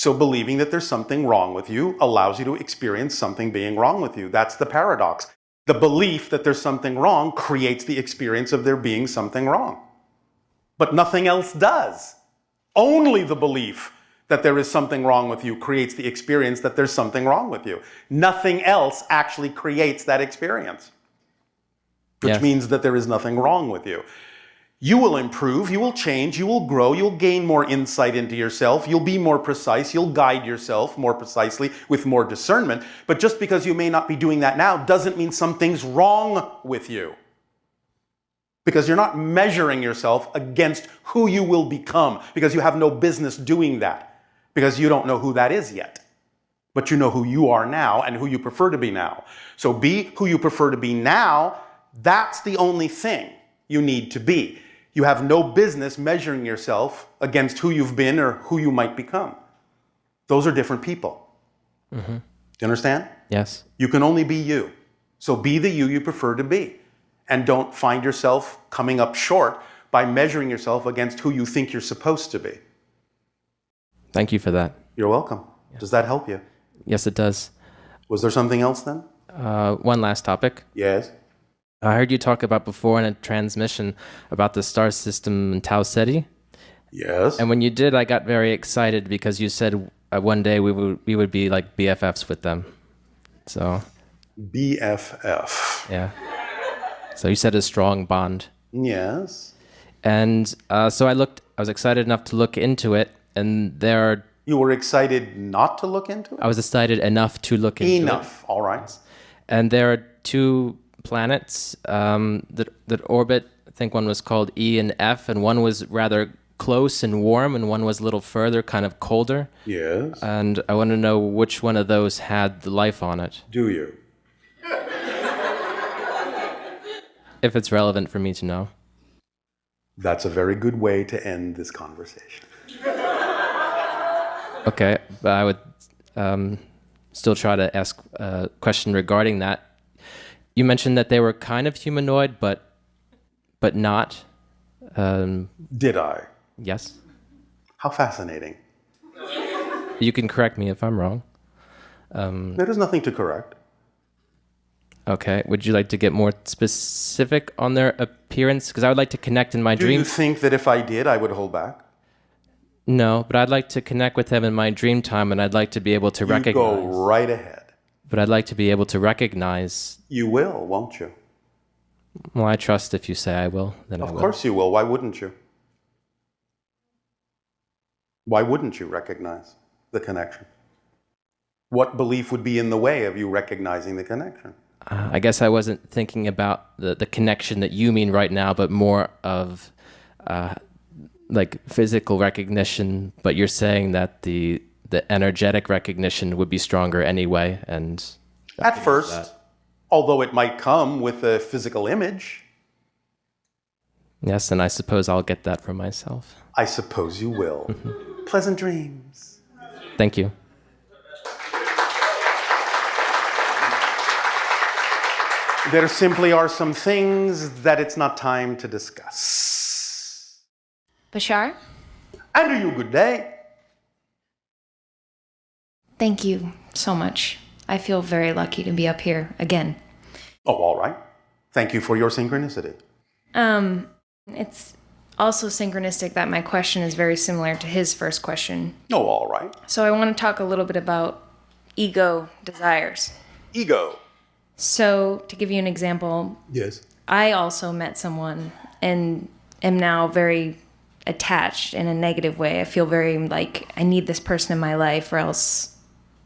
So believing that there's something wrong with you allows you to experience something being wrong with you. That's the paradox. The belief that there's something wrong creates the experience of there being something wrong. But nothing else does. Only the belief that there is something wrong with you creates the experience that there's something wrong with you. Nothing else actually creates that experience, which means that there is nothing wrong with you. You will improve, you will change, you will grow, you'll gain more insight into yourself, you'll be more precise, you'll guide yourself more precisely with more discernment. But just because you may not be doing that now doesn't mean something's wrong with you. Because you're not measuring yourself against who you will become, because you have no business doing that, because you don't know who that is yet. But you know who you are now and who you prefer to be now. So be who you prefer to be now. That's the only thing you need to be. You have no business measuring yourself against who you've been or who you might become. Those are different people. Mm-hmm. Do you understand? Yes. You can only be you. So be the you prefer to be. And don't find yourself coming up short by measuring yourself against who you think you're supposed to be. Thank you for that. You're welcome. Yeah. Does that help you? Yes, it does. Was there something else then? One last topic. Yes. I heard you talk about before in a transmission about the star system in Tau Ceti. Yes. And when you did, I got very excited because you said one day we would be like BFFs with them. So. BFF. Yeah. So you said a strong bond. Yes. And so I was excited enough to look into it, and there are... You were excited not to look into it? I was excited enough to look into it. Enough, all right. And there are two planets that orbit. I think one was called E and F, and one was rather close and warm, and one was a little further, kind of colder. Yes. And I want to know which one of those had the life on it. Do you? If it's relevant for me to know. That's a very good way to end this conversation. Okay, but I would still try to ask a question regarding that. You mentioned that they were kind of humanoid, but not. Did I? Yes. How fascinating. You can correct me if I'm wrong. There is nothing to correct. Okay. Would you like to get more specific on their appearance? Because I would like to connect in my dreams. Do you think that if I did, I would hold back? No, but I'd like to connect with them in my dream time, and I'd like to be able to recognize. You go right ahead. But I'd like to be able to recognize. You will, won't you? Well, I trust if you say I will, then I will. Of course you will. Why wouldn't you? Why wouldn't you recognize the connection? What belief would be in the way of you recognizing the connection? I guess I wasn't thinking about the connection that you mean right now, but more of like physical recognition. But you're saying that the energetic recognition would be stronger anyway. And at first, although it might come with a physical image. Yes, and I suppose I'll get that for myself. I suppose you will. Mm-hmm. Pleasant dreams. Thank you. There simply are some things that it's not time to discuss. Bashar? And to you, good day. Thank you so much. I feel very lucky to be up here again. Oh, all right. Thank you for your synchronicity. It's also synchronistic that my question is very similar to his first question. Oh, all right. So I want to talk a little bit about ego desires. Ego. So, to give you an example, yes, I also met someone and am now very attached in a negative way. I feel very like I need this person in my life or else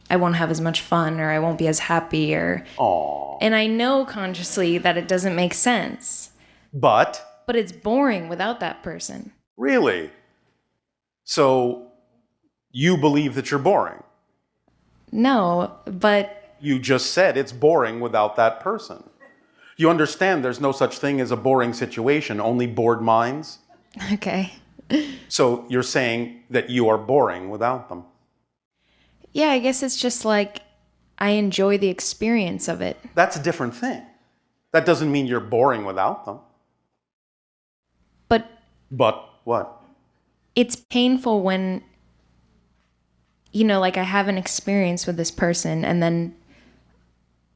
I won't have as much fun or I won't be as happy or... Aww. And I know consciously that it doesn't make sense. But it's boring without that person. Really? So, you believe that you're boring? No, but... You just said it's boring without that person. You understand there's no such thing as a boring situation, only bored minds? Okay. So you're saying that you are boring without them? Yeah, I guess it's just like I enjoy the experience of it. That's a different thing. That doesn't mean you're boring without them. But what? It's painful when like I have an experience with this person and then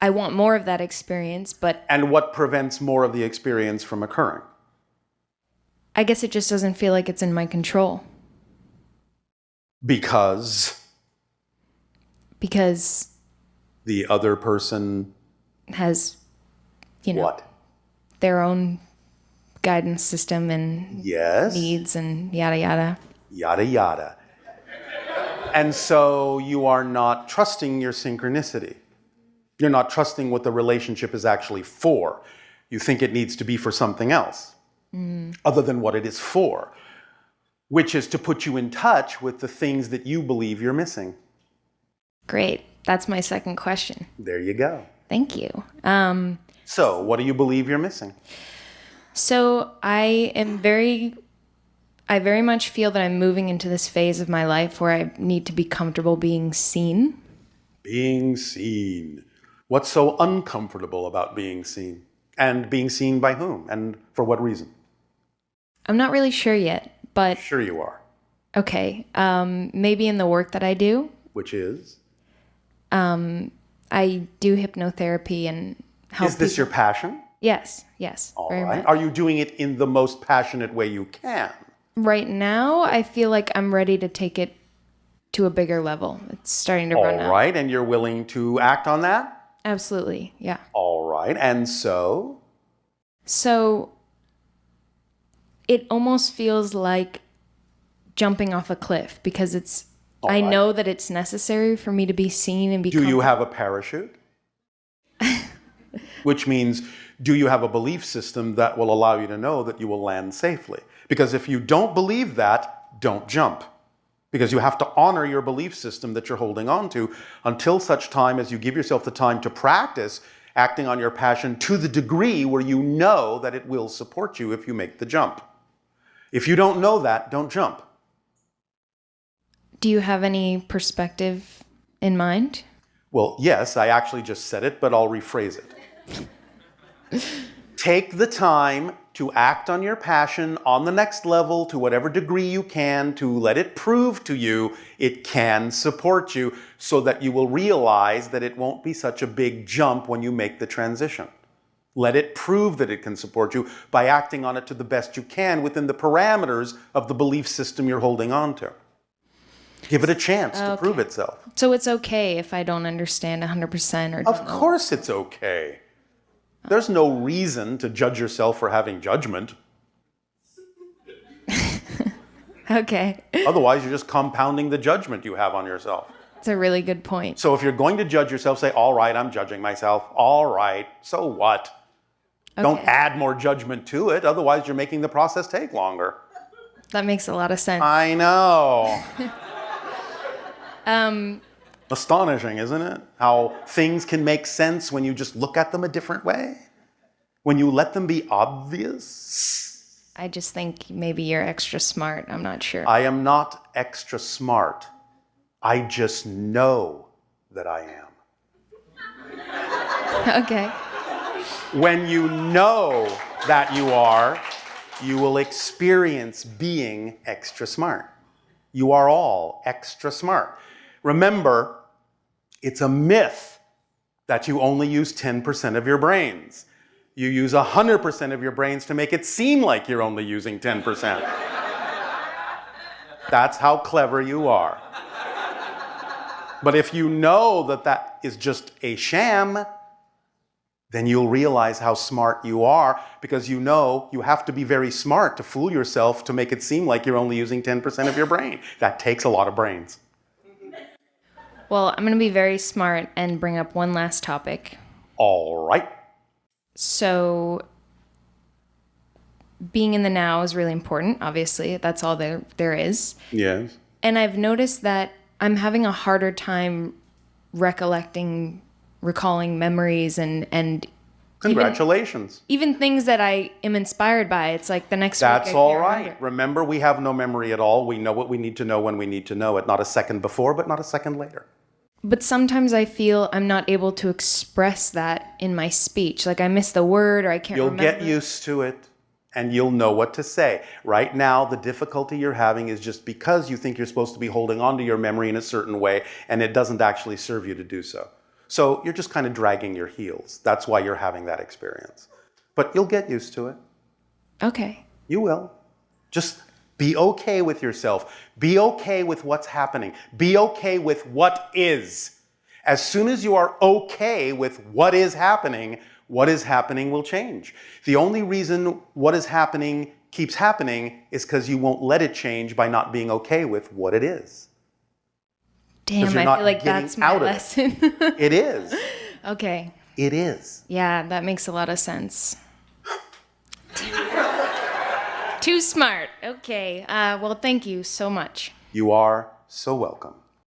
I want more of that experience, but And what prevents more of the experience from occurring? I guess it just doesn't feel like it's in my control. Because the other person has, what? their own guidance system and Yes. needs and yada yada. Yada yada. And so you are not trusting your synchronicity. You're not trusting what the relationship is actually for. You think it needs to be for something else other than what it is for, which is to put you in touch with the things that you believe you're missing. Great. That's my second question. There you go. Thank you. So what do you believe you're missing? So I very much feel that I'm moving into this phase of my life where I need to be comfortable being seen. Being seen. What's so uncomfortable about being seen? And being seen by whom? And for what reason? I'm not really sure yet, but Sure you are. okay. Maybe in the work that I do. Which is? I do hypnotherapy and help Is this your passion? Yes, All very right. much. Are you doing it in the most passionate way you can? Right now, I feel like I'm ready to take it to a bigger level. It's starting to run All out. right. And you're willing to act on that? Absolutely, yeah. All right. And so? So it almost feels like jumping off a cliff because All I right. know that it's necessary for me to be seen and be Do you comfortable. have a parachute? Which means, do you have a belief system that will allow you to know that you will land safely? Because if you don't believe that, don't jump. Because you have to honor your belief system that you're holding on to until such time as you give yourself the time to practice acting on your passion to the degree where you know that it will support you if you make the jump. If you don't know that, don't jump. Do you have any perspective in mind? Well, yes, I actually just said it, but I'll rephrase it. Take the time to act on your passion on the next level to whatever degree you can, to let it prove to you it can support you so that you will realize that it won't be such a big jump when you make the transition. Let it prove that it can support you by acting on it to the best you can within the parameters of the belief system you're holding on to. Give it a chance to prove itself. So it's okay if I don't understand 100% or don't Of know. course it's okay. There's no reason to judge yourself for having judgment. Okay. Otherwise, you're just compounding the judgment you have on yourself. It's a really good point. So if you're going to judge yourself, say, all right, I'm judging myself. All right, so what? Don't Okay. add more judgment to it. Otherwise, you're making the process take longer. That makes a lot of sense. I know. Astonishing, isn't it? How things can make sense when you just look at them a different way. When you let them be obvious. I just think maybe you're extra smart. I'm not sure. I am not extra smart. I just know that I am. Okay. When you know that you are, you will experience being extra smart. You are all extra smart. Remember, it's a myth that you only use 10% of your brains. You use 100% of your brains to make it seem like you're only using 10%. That's how clever you are. But if you know that that is just a sham, then you'll realize how smart you are, because you know you have to be very smart to fool yourself to make it seem like you're only using 10% of your brain. That takes a lot of brains. Well, I'm going to be very smart and bring up one last topic. All right. So, being in the now is really important, obviously. That's all there is. Yes. And I've noticed that I'm having a harder time recalling memories and Congratulations. even things that I am inspired by. It's like the next week That's I all can't right. remember. Remember, we have no memory at all. We know what we need to know when we need to know it. Not a second before, but not a second later. But sometimes I feel I'm not able to express that in my speech. Like I miss the word or I can't You'll remember. get used to it. and you'll know what to say. Right now, the difficulty you're having is just because you think you're supposed to be holding on to your memory in a certain way, and it doesn't actually serve you to do so. So you're just kind of dragging your heels. That's why you're having that experience. But you'll get used to it. Okay. You will. Just be okay with yourself. Be okay with what's happening. Be okay with what is. As soon as you are okay with what is happening will change. The only reason what is happening keeps happening is because you won't let it change by not being okay with what it is. Damn, I feel like that's my lesson. It is. Okay. It is. Yeah, that makes a lot of sense. Too smart. Okay. Well, thank you so much. You are so welcome.